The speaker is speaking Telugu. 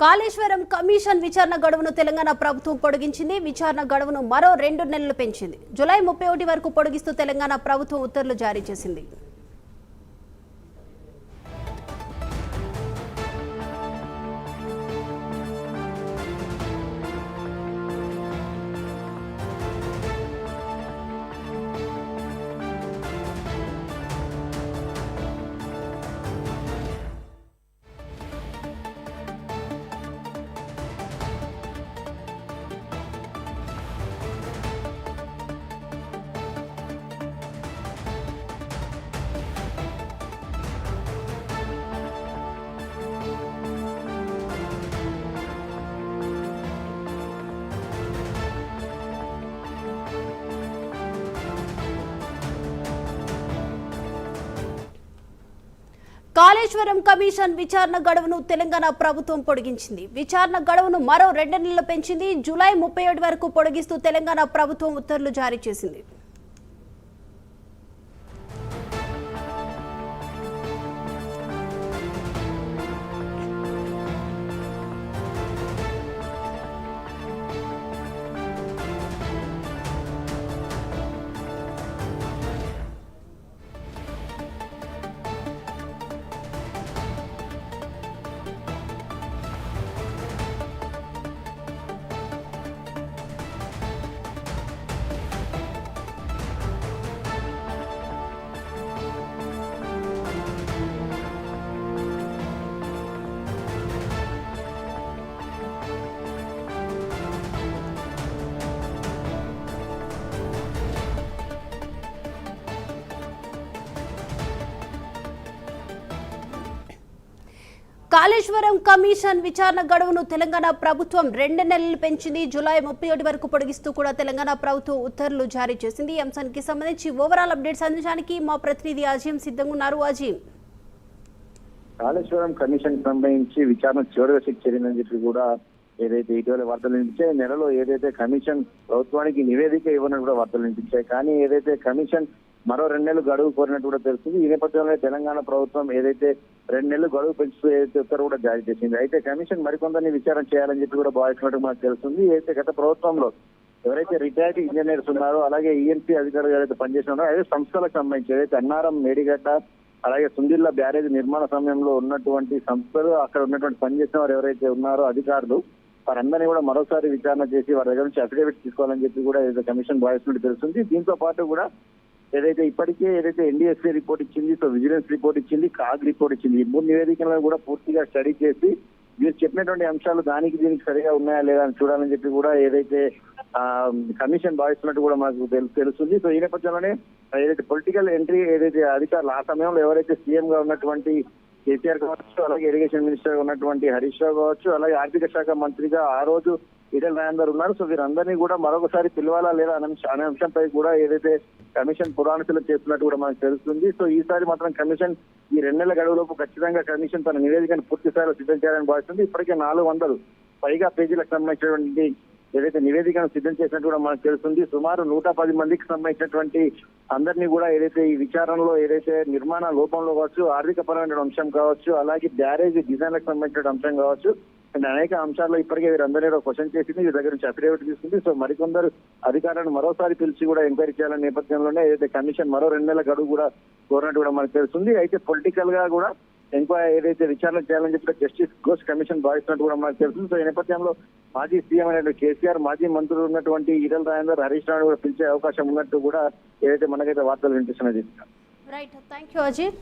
కాళేశ్వరం కమిషన్ విచారణ గడువును తెలంగాణ ప్రభుత్వం పొడిగించింది. విచారణ గడువును మరో 2 నెలలు పెంచింది. జూలై 31 వరకు పొడిగిస్తూ తెలంగాణ ప్రభుత్వం ఉత్తర్వులు జారీ చేసింది. కాళేశ్వరం కమిషన్ విచారణ గడువును తెలంగాణ ప్రభుత్వం పొడిగించింది. విచారణ గడువును మరో 2 నెలలు పెంచింది. జూలై 31 వరకు పొడిగిస్తూ తెలంగాణ ప్రభుత్వం ఉత్తర్వులు జారీ చేసింది. కాళేశ్వరం కమిషన్ విచారణ గడువును తెలంగాణ ప్రభుత్వం 2 నెలలు పెంచింది. జూలై 31 వరకు పొడిగిస్తూ కూడా తెలంగాణ ప్రభుత్వం ఉత్తర్వులు జారీ చేసింది. ఈ అంశానికి సంబంధించి ఓవరాల్ అప్డేట్స్ అందించడానికి మా ప్రతినిధి అజీం సిద్ధంగా ఉన్నారు. అజీం, కాళేశ్వరం కమిషన్ సంబంధించి విచారణ చివరి దశకు చేరిందని చెప్పి కూడా ఏదైతే ఇటీవల వార్తలు వినిపించాయి, నెలలో ఏదైతే కమిషన్ ప్రభుత్వానికి నివేదిక ఇవ్వనని కూడా వార్తలు వినిపించాయి. కానీ ఏదైతే కమిషన్ మరో 2 నెలలు గడువు కోరినట్టు కూడా తెలుస్తుంది. ఈ నేపథ్యంలో తెలంగాణ ప్రభుత్వం ఏదైతే 2 నెలలు గడువు పెంచుతూ ఏదైతే ఉత్తర్వు కూడా జారీ చేసింది. అయితే కమిషన్ మరికొందరిని విచారణ చేయాలని చెప్పి కూడా భావిస్తున్నట్టు మనకు తెలుస్తుంది. అయితే గత ప్రభుత్వంలో ఎవరైతే రిటైర్డ్ ఇంజనీర్స్ ఉన్నారో, అలాగే ఈఎన్సీ అధికారులు ఎవరైతే పనిచేస్తున్నారో, అదే సంస్థలకు సంబంధించి ఏదైతే అన్నారం, మేడిగడ్డ, అలాగే సుందిల్లా బ్యారేజ్ నిర్మాణ సమయంలో ఉన్నటువంటి సంస్థలు, అక్కడ ఉన్నటువంటి పనిచేసిన వారు ఎవరైతే ఉన్నారో అధికారులు, వారందరినీ కూడా మరోసారి విచారణ చేసి వారి దగ్గర నుంచి అఫిడవిట్ తీసుకోవాలని చెప్పి కూడా ఏదైతే కమిషన్ భావిస్తున్నట్టు తెలుస్తుంది. దీంతో పాటు కూడా ఏదైతే ఇప్పటికే ఏదైతే ఎన్డీఎస్సీ రిపోర్ట్ ఇచ్చింది, సో విజిలెన్స్ రిపోర్ట్ ఇచ్చింది, కాగ్ రిపోర్ట్ ఇచ్చింది, ఈ 3 నివేదికలను కూడా పూర్తిగా స్టడీ చేసి మీరు చెప్పినటువంటి అంశాలు దానికి దీనికి సరిగా ఉన్నాయా లేదా అని చూడాలని చెప్పి కూడా ఏదైతే కమిషన్ భావిస్తున్నట్టు కూడా మనకు తెలుస్తుంది. సో ఈ నేపథ్యంలోనే ఏదైతే పొలిటికల్ ఎంట్రీ ఏదైతే అధికారులు ఆ సమయంలో ఎవరైతే సీఎం గా ఉన్నటువంటి కేసీఆర్ కావచ్చు, అలాగే ఇరిగేషన్ మినిస్టర్ గా ఉన్నటువంటి హరీష్ రావు కావచ్చు, అలాగే ఆర్థిక శాఖ మంత్రిగా ఆ రోజు ఈటెల రాజేందర్ ఉన్నారు. సో వీరందరినీ కూడా మరొకసారి పిలవాలా లేదా అనే అంశంపై కూడా ఏదైతే కమిషన్ పురాణశీలం చేస్తున్నట్టు కూడా మనకు తెలుస్తుంది. సో ఈసారి మాత్రం కమిషన్ ఈ 2 నెలల గడువులోపు ఖచ్చితంగా కమిషన్ తన నివేదికను పూర్తి స్థాయిలో సిద్ధం చేయాలని భావిస్తుంది. ఇప్పటికే 400 పైగా పేజీలకు సంబంధించినటువంటి ఏదైతే నివేదికను సిద్ధం చేసినట్టు కూడా మనకు తెలుస్తుంది. సుమారు 110 మందికి సంబంధించినటువంటి అందరినీ కూడా ఏదైతే ఈ విచారణలో ఏదైతే నిర్మాణ లోపంలో కావచ్చు, ఆర్థిక పరమైన అంశం కావచ్చు, అలాగే బ్యారేజ్ డిజైన్లకు సంబంధించిన అంశం కావచ్చు, అండ్ అనేక అంశాల్లో ఇప్పటికే వీరందరినీ క్వశ్చన్ చేసింది, వీరి దగ్గర నుంచి అఫిడవిట్ తీసుకుంది. సో మరికొందరు అధికారులను మరోసారి పిలిచి కూడా ఎంక్వైరీ చేయాలనే నేపథ్యంలోనే ఏదైతే కమిషన్ మరో 2 నెలల గడువు కూడా కోరినట్టు కూడా మనకు తెలుస్తుంది. అయితే పొలిటికల్ గా కూడా ఎంక్వైరీ ఏదైతే విచారణ చేయాలని చెప్పి జస్టిస్ ఘోష్ కమిషన్ భావిస్తున్నట్టు కూడా మనకు తెలుస్తుంది. సో ఈ నేపథ్యంలో మాజీ సీఎం అయినటువంటి కేసీఆర్, మాజీ మంత్రులు ఉన్నటువంటి ఈటెల రాజేందర్, హరీష్ రావు కూడా పిలిచే అవకాశం ఉన్నట్టు కూడా ఏదైతే మనకైతే వార్తలు వినిపిస్తున్నది. Right, thank you Azeem.